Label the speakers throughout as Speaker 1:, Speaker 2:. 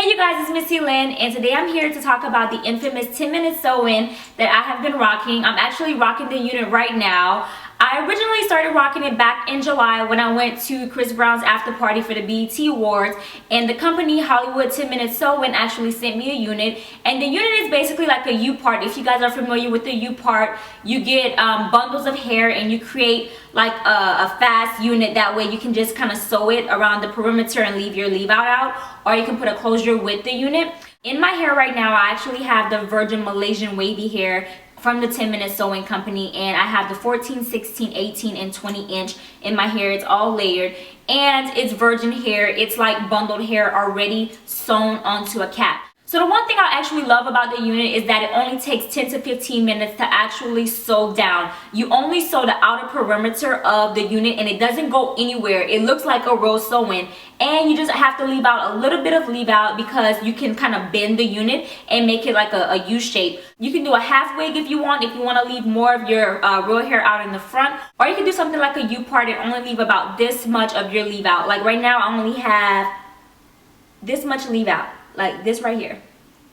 Speaker 1: Hey you guys, it's Missy Lynn, and today I'm here to talk about the infamous 10-minute sew-in that I have been rocking. I'm actually rocking the unit right now. I originally started rocking it back in July when I went to Chris Brown's after party for the BET Awards, and the company Hollywood 10-minute sew-in actually sent me a unit. And the unit is basically like a U-part. If you guys are familiar with the U-part, you get bundles of hair and you create like a fast unit. That way you can just kind of sew it around the perimeter and leave your leave out, or you can put a closure with the unit. In my hair right now, I actually have the Virgin Malaysian wavy hair from the 10-minute sewing company, and I have the 14, 16, 18, and 20 inch in my hair. It's all layered and it's virgin hair. It's like bundled hair already sewn onto a cap. So the one thing I actually love about the unit is that it only takes 10 to 15 minutes to actually sew down. You only sew the outer perimeter of the unit and it doesn't go anywhere. It looks like a roll sew-in, and you just have to leave out a little bit of leave out because you can kind of bend the unit and make it like a U shape. You can do a half wig if you want to leave more of your real hair out in the front, or you can do something like a U part and only leave about this much of your leave out. Like right now I only have this much leave out, like this right here.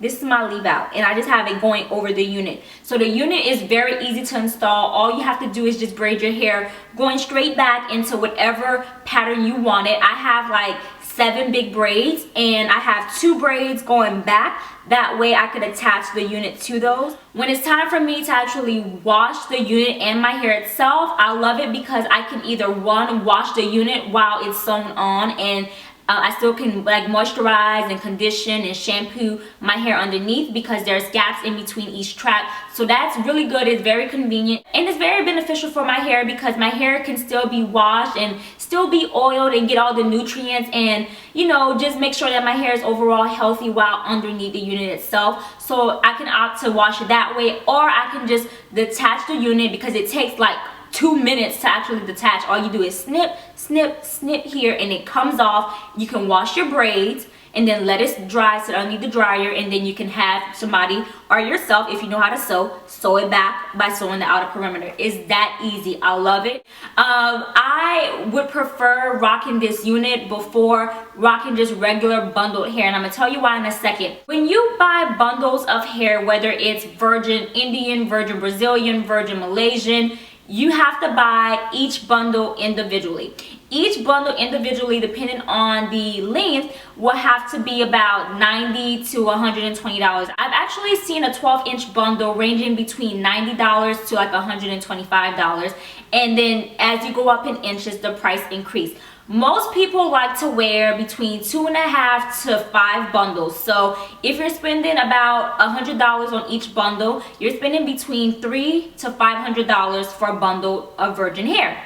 Speaker 1: This is my leave out, and I just have it going over the unit. So the unit is very easy to install. All you have to do is just braid your hair going straight back into whatever pattern you want it. I have like 7 big braids, and I have 2 braids going back. That way I could attach the unit to those. When it's time for me to actually wash the unit and my hair itself, I love it because I can either wash the unit while it's sewn on, and I still can like moisturize and condition and shampoo my hair underneath because there's gaps in between each track. So that's really good. It's very convenient, and it's very beneficial for my hair because my hair can still be washed and still be oiled and get all the nutrients, and just make sure that my hair is overall healthy while underneath the unit itself. So I can opt to wash it that way, or I can just detach the unit because it takes like 2 minutes to actually detach. All you do is snip, snip, snip here, and it comes off. You can wash your braids and then let it dry, sit underneath the dryer, and then you can have somebody or yourself, if you know how to sew it back by sewing the outer perimeter. It's that easy. I love it. I would prefer rocking this unit before rocking just regular bundled hair, and I'm gonna tell you why in a second. When you buy bundles of hair, whether it's virgin Indian, virgin Brazilian, virgin Malaysian, you have to buy each bundle individually. Each bundle individually, depending on the length, will have to be about $90 to $120. I've actually seen a 12-inch bundle ranging between $90 to like $125, and then as you go up in inches, the price increases. Most people like to wear between 2.5 to 5 bundles. So if you're spending about $100 on each bundle, you're spending between $300 to $500 for a bundle of virgin hair.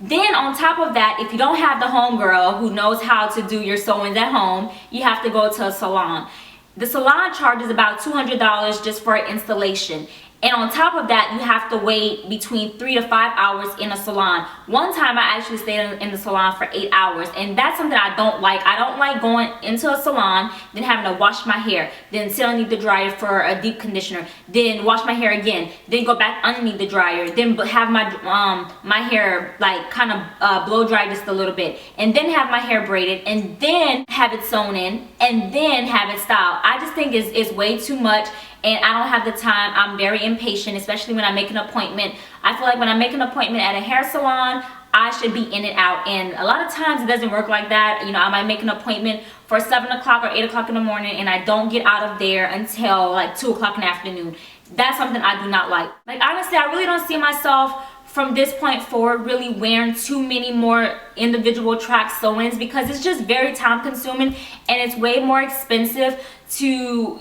Speaker 1: Then on top of that, if you don't have the homegirl who knows how to do your sewings at home, you have to go to a salon. The salon charges about $200 just for installation. And on top of that, you have to wait between 3 to 5 hours in a salon. One time I actually stayed in the salon for 8 hours, and that's something I don't like. I don't like going into a salon, then having to wash my hair, then sit underneath the dryer for a deep conditioner, then wash my hair again, then go back underneath the dryer, then have my hair like kind of blow dry just a little bit, and then have my hair braided, and then have it sewn in, and then have it styled. I just think it's way too much, and I don't have the time. I'm very impatient, especially when I make an appointment. I feel like when I make an appointment at a hair salon, I should be in and out, and a lot of times it doesn't work like that. I might make an appointment for 7 o'clock or 8 o'clock in the morning, and I don't get out of there until like 2 o'clock in the afternoon. That's something I do not like. Like honestly, I really don't see myself from this point forward really wearing too many more individual track sew-ins because it's just very time consuming, and it's way more expensive to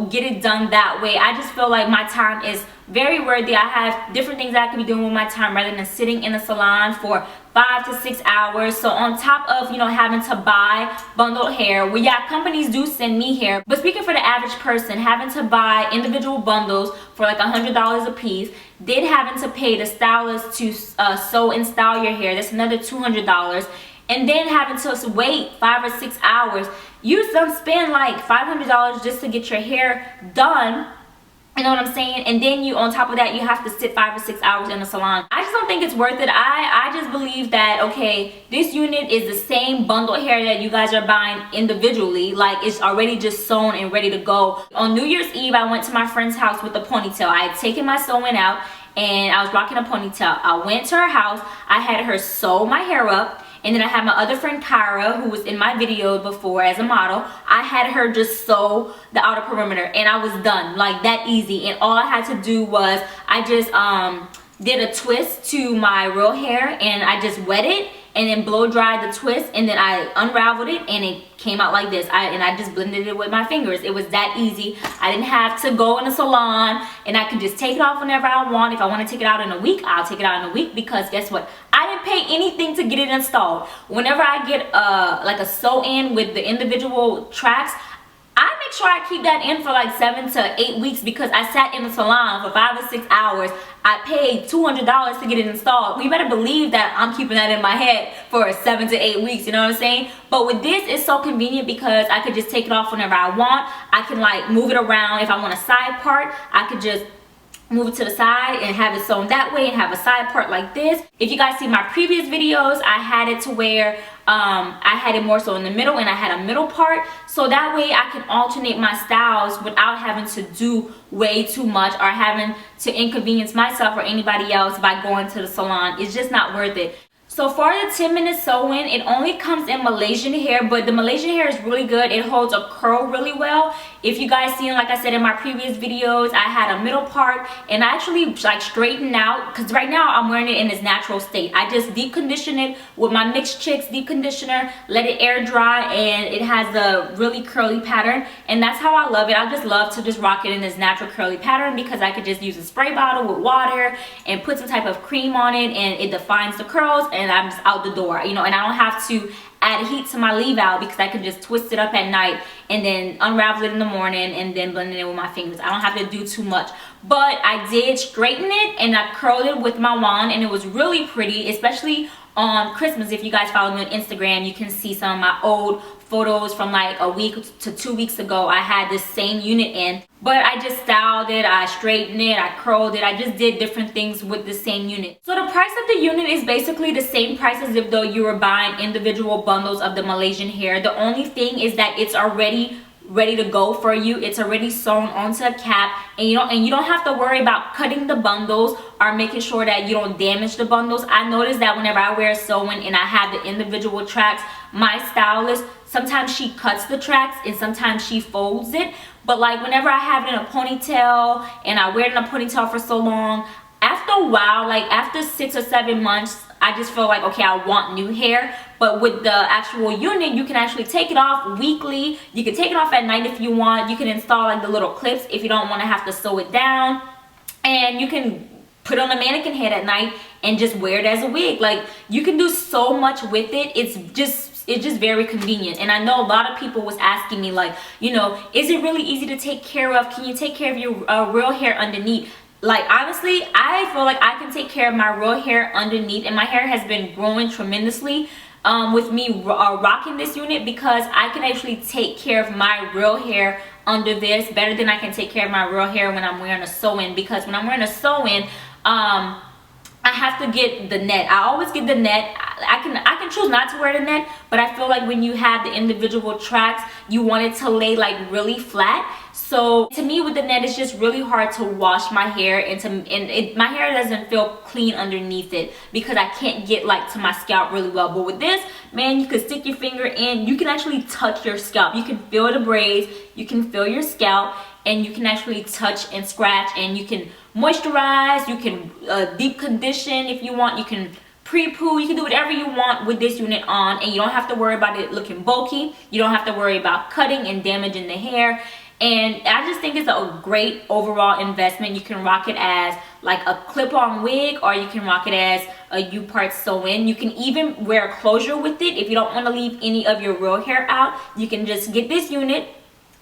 Speaker 1: get it done that way. I just feel like my time is very worthy. I have different things I could be doing with my time rather than sitting in a salon for 5 to 6 hours. So on top of having to buy bundled hair, well, yeah, companies do send me hair, but speaking for the average person, having to buy individual bundles for like $100 a piece, then having to pay the stylist to sew and style your hair, that's another $200, and then having to wait 5 or 6 hours, you don't spend like $500 just to get your hair done You know what I'm saying? And then you, on top of that, you have to sit 5 or 6 hours in the salon. I just don't think it's worth it. I just believe that, okay, this unit is the same bundled hair that you guys are buying individually. Like, it's already just sewn and ready to go. On New Year's Eve, I went to my friend's house with a ponytail. I had taken my sewing out and I was rocking a ponytail. I went to her house. I had her sew my hair up. And then I had my other friend Kyra, who was in my video before as a model. I had her just sew the outer perimeter and I was done, like that easy. And all I had to do was I just did a twist to my real hair and I just wet it and then blow dried the twist, and then I unraveled it and it came out like this. I just blended it with my fingers. It was that easy. I didn't have to go in a salon, and I could just take it off whenever I want. If I want to take it out in a week, I'll take it out in a week, because guess what? I didn't pay anything to get it installed. Whenever I get like a sew-in with the individual tracks, I make sure I keep that in for like 7 to 8 weeks, because I sat in the salon for 5 or 6 hours. I paid $200 to get it installed. Well, you better believe that I'm keeping that in my head for 7 to 8 weeks, you know what I'm saying? But with this, it's so convenient because I could just take it off whenever I want. I can like move it around. If I want a side part, I could just move it to the side and have it sewn that way and have a side part like this. If you guys see my previous videos, I had it to where I had it more so in the middle and I had a middle part, so that way I can alternate my styles without having to do way too much or having to inconvenience myself or anybody else by going to the salon. It's just not worth it. So for the 10-minute sew-in, it only comes in Malaysian hair, but the Malaysian hair is really good. It holds a curl really well. If you guys seen, like I said in my previous videos, I had a middle part and I actually like straightened out, because right now I'm wearing it in its natural state. I just deep condition it with my Mixed Chicks deep conditioner, let it air dry, and it has the really curly pattern, and that's how I love it. I just love to just rock it in this natural curly pattern, because I could just use a spray bottle with water and put some type of cream on it, and it defines the curls, and I'm just out the door, you know. And I don't have to add heat to my leave out, because I can just twist it up at night and then unravel it in the morning and then blend it in with my fingers. I don't have to do too much. But I did straighten it and I curled it with my wand, and it was really pretty, especially on Christmas. If you guys follow me on Instagram, you can see some of my old photos from like a week to 2 weeks ago. I had this same unit in, but I just styled it, I straightened it, I curled it. I just did different things with the same unit. So the price of the unit is basically the same price as if though you were buying individual bundles of the Malaysian hair. The only thing is that it's already ready to go for you. It's already sewn onto a cap, and you don't have to worry about cutting the bundles or making sure that you don't damage the bundles. I noticed that whenever I wear sewing and I have the individual tracks, my stylist, sometimes she cuts the tracks and sometimes she folds it. But like whenever I have it in a ponytail and I wear it in a ponytail for so long, after a while, like after 6 or 7 months, I just feel like, okay, I want new hair. But with the actual unit, you can actually take it off weekly. You can take it off at night if you want. You can install like the little clips if you don't want to have to sew it down. And you can put on a mannequin head at night and just wear it as a wig. Like, you can do so much with it. It's just very convenient. And I know a lot of people was asking me, like, you know, is it really easy to take care of? Can you take care of your real hair underneath? Like, honestly, I feel like I can take care of my real hair underneath, and my hair has been growing tremendously with me rocking this unit, because I can actually take care of my real hair under this better than I can take care of my real hair when I'm wearing a sew-in. Because when I'm wearing a sew-in, I have to get the net. I always get the net. I can choose not to wear the net, but I feel like when you have the individual tracks, you want it to lay like really flat. So to me, with the net, it's just really hard to wash my hair, and my hair doesn't feel clean underneath it, because I can't get like to my scalp really well. But with this, man, you can stick your finger in, you can actually touch your scalp, you can feel the braids, you can feel your scalp, and you can actually touch and scratch, and you can moisturize, you can deep condition if you want, you can pre-poo, you can do whatever you want with this unit on, and you don't have to worry about it looking bulky. You don't have to worry about cutting and damaging the hair. And I just think it's a great overall investment. You can rock it as like a clip-on wig, or you can rock it as a U-part sew-in. You can even wear a closure with it. If you don't want to leave any of your real hair out, you can just get this unit,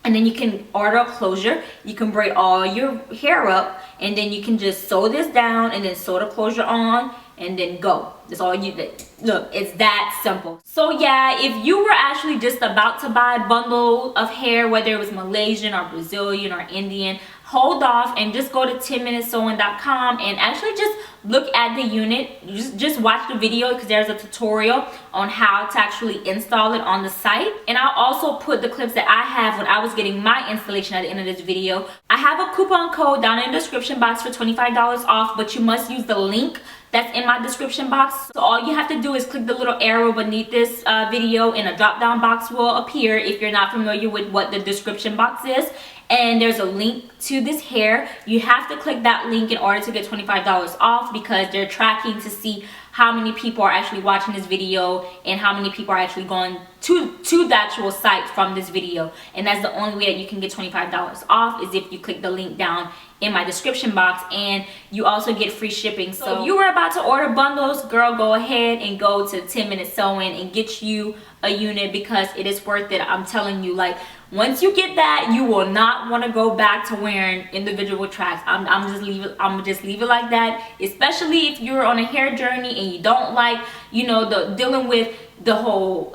Speaker 1: and then you can order a closure. You can braid all your hair up, and then you can just sew this down and then sew the closure on, and then go. That's all you did. Look, it's that simple. So yeah, if you were actually just about to buy a bundle of hair, whether it was Malaysian or Brazilian or Indian, hold off and just go to 10minutesewing.com and actually just look at the unit. Just watch the video because there's a tutorial on how to actually install it on the site. And I'll also put the clips that I have when I was getting my installation at the end of this video. I have a coupon code down in the description box for $25 off, but you must use the link that's in my description box. So all you have to do is click the little arrow beneath this video and a drop down box will appear if you're not familiar with what the description box is. And there's a link to this hair. You have to click that link in order to get $25 off because they're tracking to see how many people are actually watching this video and how many people are actually going to the actual site from this video. And that's the only way that you can get $25 off is if you click the link down in my description box, and you also get free shipping. So if you were about to order bundles, girl, go ahead and go to 10 Minute Sewing and get you a unit because it is worth it. I'm telling you, like, once you get that, you will not want to go back to wearing individual tracks. I'm just leave it like that, especially if you're on a hair journey and you don't like, you know, the dealing with the whole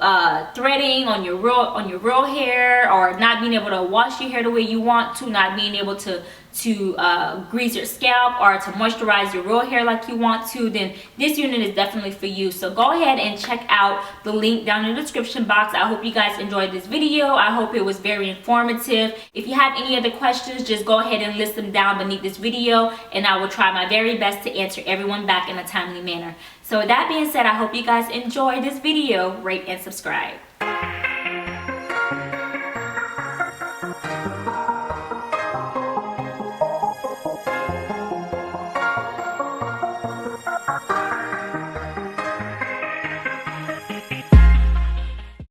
Speaker 1: threading on your real hair, or not being able to wash your hair the way you want to, not being able to grease your scalp or to moisturize your real hair like you want to, then this unit is definitely for you. So go ahead and check out the link down in the description box. I hope you guys enjoyed this video. I hope it was very informative. If you have any other questions, just go ahead and list them down beneath this video, and I will try my very best to answer everyone back in a timely manner. So with that being said, I hope you guys enjoyed this video. Rate and subscribe.